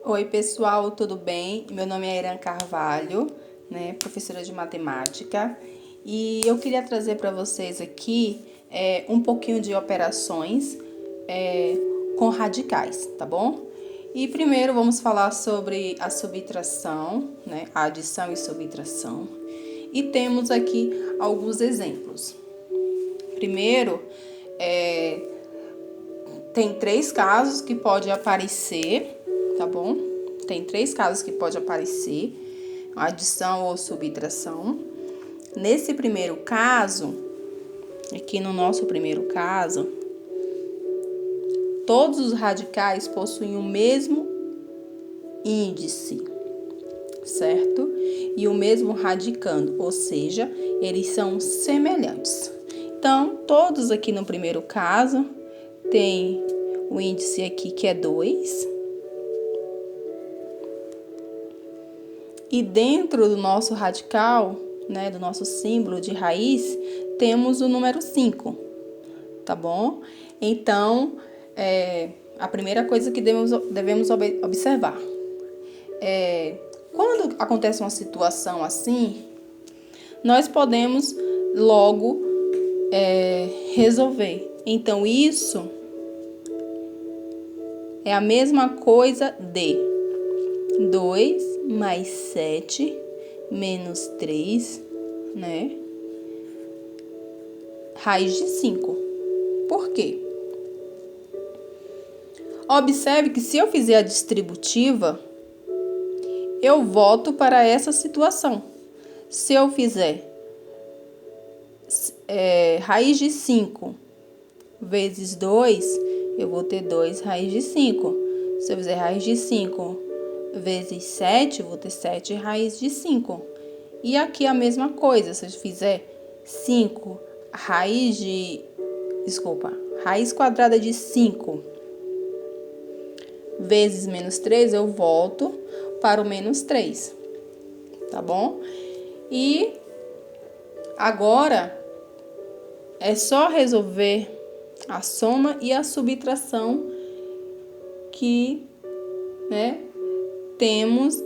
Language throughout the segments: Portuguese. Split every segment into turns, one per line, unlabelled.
Oi, pessoal, tudo bem? Meu nome é Irã Carvalho, né, professora de matemática, e eu queria trazer para vocês aqui um pouquinho de operações com radicais, tá bom? E primeiro vamos falar sobre a subtração, né, a adição e subtração, e temos aqui alguns exemplos. Primeiro, tem 3 casos que pode aparecer, tá bom? Tem 3 casos que pode aparecer, adição ou subtração. Nesse primeiro caso, aqui no nosso primeiro caso, todos os radicais possuem o mesmo índice, certo? E o mesmo radicando, ou seja, eles são semelhantes. Então, todos aqui no primeiro caso, tem o índice aqui que é 2. E dentro do nosso radical, né, do nosso símbolo de raiz, temos o número 5, tá bom? Então, a primeira coisa que devemos observar quando acontece uma situação assim, nós podemos logo resolver. Então, isso é a mesma coisa de 2 mais 7 menos 3, né? Raiz de 5. Por quê? Observe que se eu fizer a distributiva, eu volto para essa situação. Se eu fizer raiz de 5 vezes 2, eu vou ter 2 raiz de 5. Se eu fizer raiz de 5 vezes 7, eu vou ter 7 raiz de 5. E aqui a mesma coisa, se eu fizer 5 raiz quadrada de 5 vezes menos 3, eu volto para o menos 3, tá bom? E agora é só resolver a soma e a subtração que, né, temos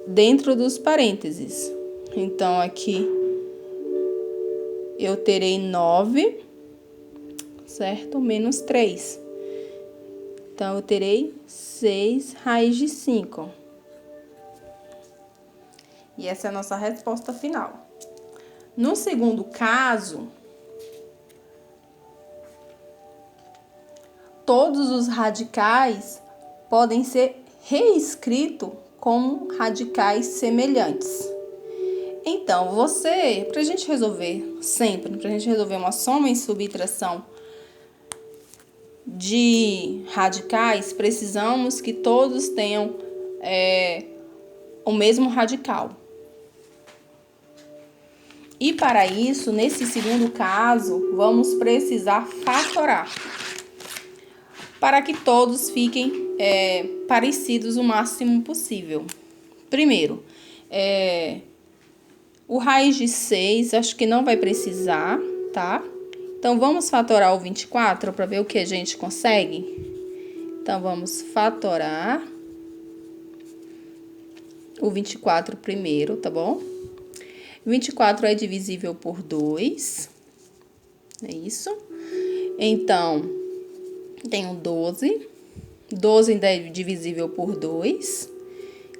dentro dos parênteses. Então, aqui eu terei 9, certo? Menos 3. Então, eu terei 6 raiz de 5. E essa é a nossa resposta final. No segundo caso, todos os radicais podem ser reescritos como radicais semelhantes. Então, pra gente resolver uma soma e subtração de radicais, precisamos que todos tenham o mesmo radical. E para isso, nesse segundo caso, vamos precisar fatorar, para que todos fiquem parecidos o máximo possível. Primeiro, o raiz de 6, acho que não vai precisar, tá? Então, vamos fatorar o 24 para ver o que a gente consegue? Então, vamos fatorar o 24 primeiro, tá bom? 24 é divisível por 2, é isso? Então, tenho 12. 12 ainda é divisível por 2.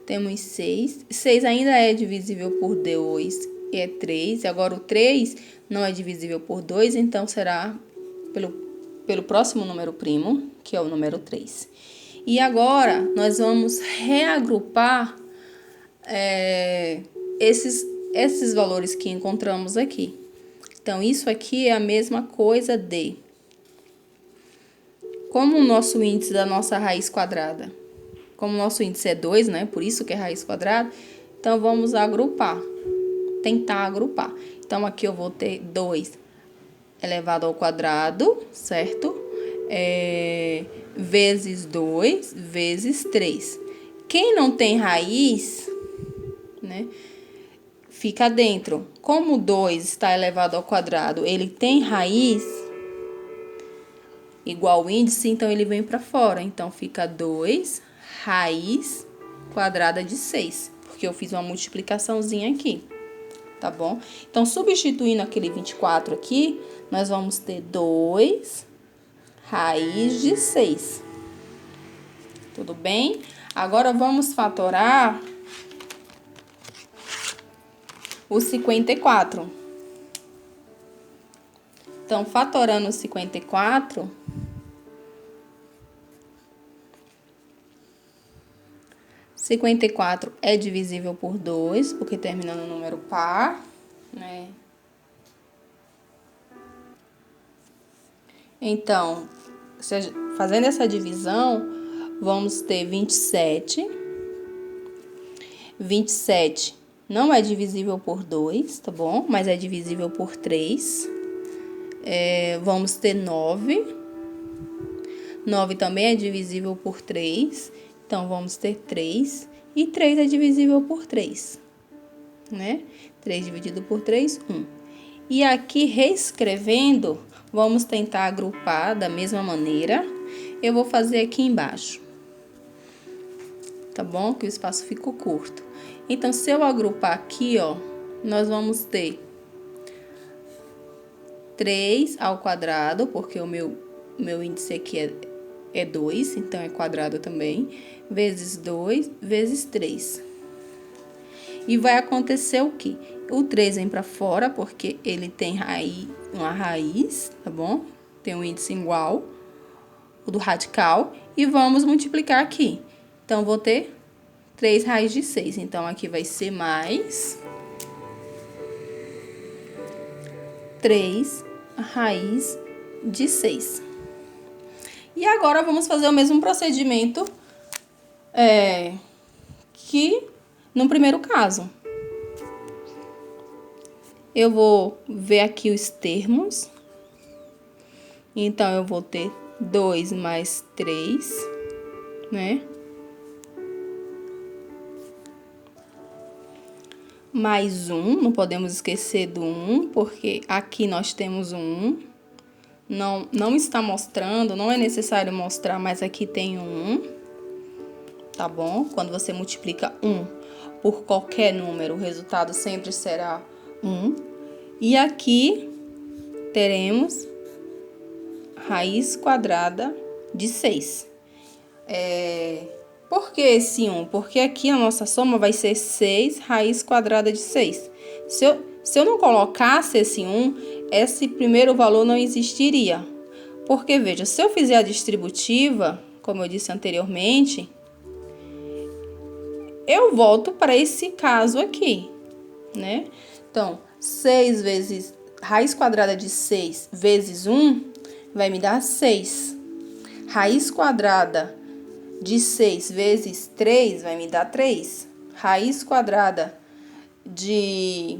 Temos 6. 6 ainda é divisível por 2, é 3. Agora, o 3 não é divisível por 2, então será pelo próximo número primo, que é o número 3. E agora, nós vamos reagrupar esses valores que encontramos aqui. Então, isso aqui é a mesma coisa de... Como o nosso índice da nossa raiz quadrada, como o nosso índice é 2, né? Por isso que é raiz quadrada. Então, vamos agrupar. Tentar agrupar. Então, aqui eu vou ter 2 elevado ao quadrado, certo? Vezes 2, vezes 3. Quem não tem raiz, né? Fica dentro. Como 2 está elevado ao quadrado, ele tem raiz igual o índice, então ele vem para fora. Então, fica 2 raiz quadrada de 6, porque eu fiz uma multiplicaçãozinha aqui, tá bom? Então, substituindo aquele 24 aqui, nós vamos ter 2 raiz de 6. Tudo bem? Agora, vamos fatorar o 54. Então, fatorando o 54... 54 é divisível por 2, porque termina no número par, né? Então, fazendo essa divisão, vamos ter 27. 27 não é divisível por 2, tá bom? Mas é divisível por 3. Vamos ter 9. 9 também é divisível por 3. Então, vamos ter 3, e 3 é divisível por 3, né? 3 dividido por 3, 1. E aqui, reescrevendo, vamos tentar agrupar da mesma maneira. Eu vou fazer aqui embaixo, tá bom? Que o espaço ficou curto. Então, se eu agrupar aqui, ó, nós vamos ter 3 ao quadrado, porque o meu índice aqui é 2, então é quadrado também, vezes 2, vezes 3. E vai acontecer o quê? O 3 vem para fora, porque ele tem uma raiz, tá bom? Tem um índice igual, o do radical, e vamos multiplicar aqui. Então, vou ter 3 raiz de 6. Então, aqui vai ser mais 3 raiz de 6. E agora, vamos fazer o mesmo procedimento que no primeiro caso. Eu vou ver aqui os termos. Então, eu vou ter 2 mais 3, né? Mais 1, não podemos esquecer do 1, porque aqui nós temos um 1. Não está mostrando, não é necessário mostrar, mas aqui tem um 1, tá bom? Quando você multiplica 1 por qualquer número, o resultado sempre será 1. E aqui teremos raiz quadrada de 6. Por que esse 1? Porque aqui a nossa soma vai ser 6 raiz quadrada de 6. Se eu não colocasse esse 1, esse primeiro valor não existiria. Porque, veja, se eu fizer a distributiva, como eu disse anteriormente, eu volto para esse caso aqui, né? Então, 6 vezes raiz quadrada de 6 vezes 1 vai me dar 6. Raiz quadrada de 6 vezes 3 vai me dar 3. Raiz quadrada de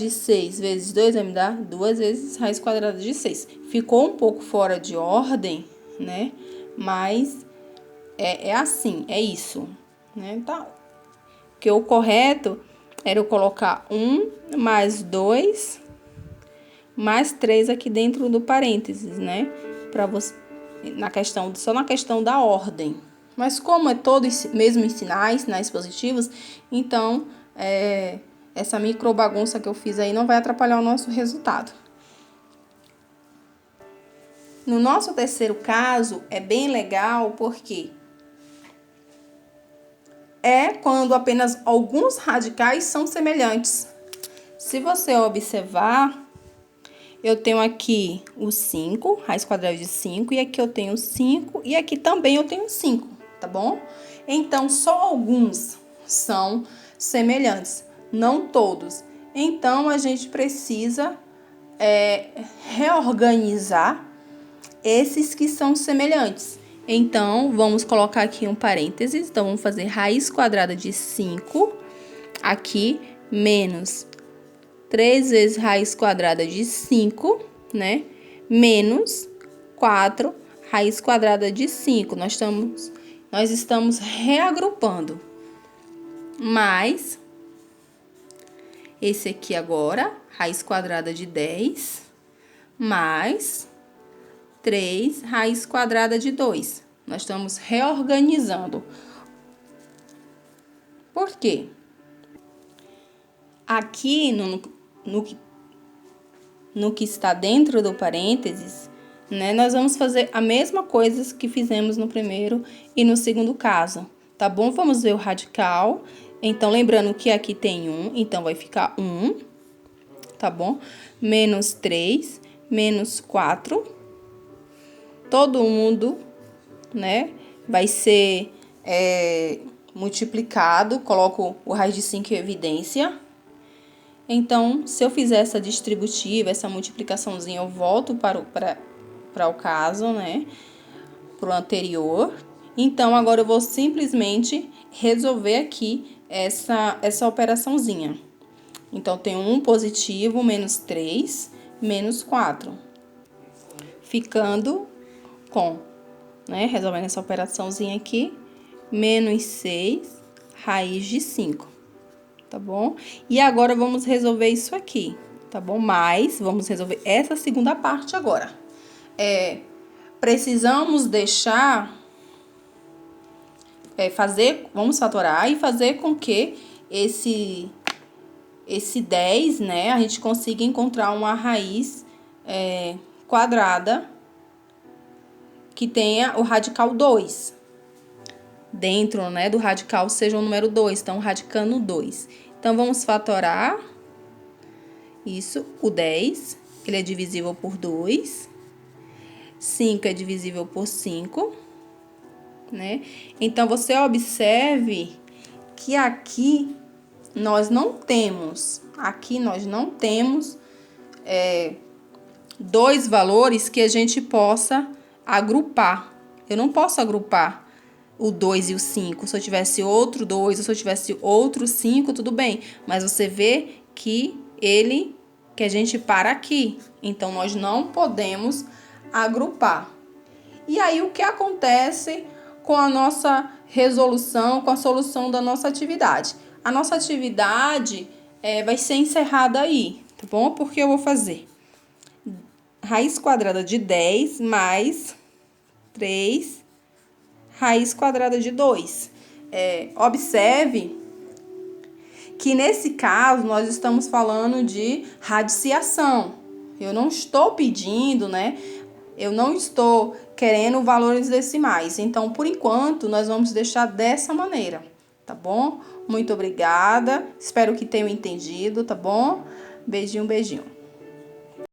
6 vezes 2 vai me dar 2 vezes raiz quadrada de 6. Ficou um pouco fora de ordem, né? Mas é assim, é isso, né? Tá. Porque o correto era eu colocar 1 mais 2 mais 3 aqui dentro do parênteses, né? Para você, só na questão da ordem. Mas como é todo mesmo em sinais positivos, então essa micro bagunça que eu fiz aí não vai atrapalhar o nosso resultado. No nosso terceiro caso, é bem legal porque é quando apenas alguns radicais são semelhantes. Se você observar, eu tenho aqui o 5, raiz quadrada de 5, e aqui eu tenho 5, e aqui também eu tenho 5, tá bom? Então, só alguns são semelhantes, não todos. Então, a gente precisa reorganizar esses que são semelhantes. Então, vamos colocar aqui um parênteses. Então, vamos fazer raiz quadrada de 5, aqui, menos 3 vezes raiz quadrada de 5, né? Menos 4 raiz quadrada de 5. Nós estamos reagrupando. Mais esse aqui agora, raiz quadrada de 10, mais 3 raiz quadrada de 2. Nós estamos reorganizando Por quê? Aqui no que está dentro do parênteses, né, nós vamos fazer a mesma coisa que fizemos no primeiro e no segundo caso, tá bom? Vamos ver o radical. Então, lembrando que aqui tem 1, então vai ficar 1, tá bom? Menos 3, menos 4. Todo mundo, né, vai ser multiplicado. Coloco o raiz de 5 em evidência. Então, se eu fizer essa distributiva, essa multiplicaçãozinha, eu volto para o caso, né? Para o anterior. Então, agora eu vou simplesmente resolver aqui essa operaçãozinha. Então, tem 1 positivo, menos 3, menos 4. Ficando com, né? Resolvendo essa operaçãozinha aqui, menos 6, raiz de 5. Tá bom? E agora, vamos resolver isso aqui, tá bom? Mas, vamos resolver essa segunda parte agora. Precisamos deixar, vamos fatorar e fazer com que esse 10, né, a gente consiga encontrar uma raiz quadrada que tenha o radical 2. Dentro, né, do radical seja o número 2, então radicando 2. Então, vamos fatorar isso, o 10, ele é divisível por 2. 5 é divisível por 5, né? Então, você observe que aqui nós não temos, dois valores que a gente possa agrupar. Eu não posso agrupar o 2 e o 5. Se eu tivesse outro 2, ou se eu tivesse outro 5, tudo bem. Mas você vê que que a gente para aqui. Então, nós não podemos agrupar. E aí, o que acontece com a nossa resolução, com a solução da nossa atividade? A nossa atividade vai ser encerrada aí, tá bom? Porque eu vou fazer raiz quadrada de 10 mais 3 raiz quadrada de 2. Observe que nesse caso nós estamos falando de radiciação. Eu não estou pedindo, né? Eu não estou querendo valores decimais. Então, por enquanto, nós vamos deixar dessa maneira, tá bom? Muito obrigada. Espero que tenham entendido, tá bom? Beijinho, beijinho.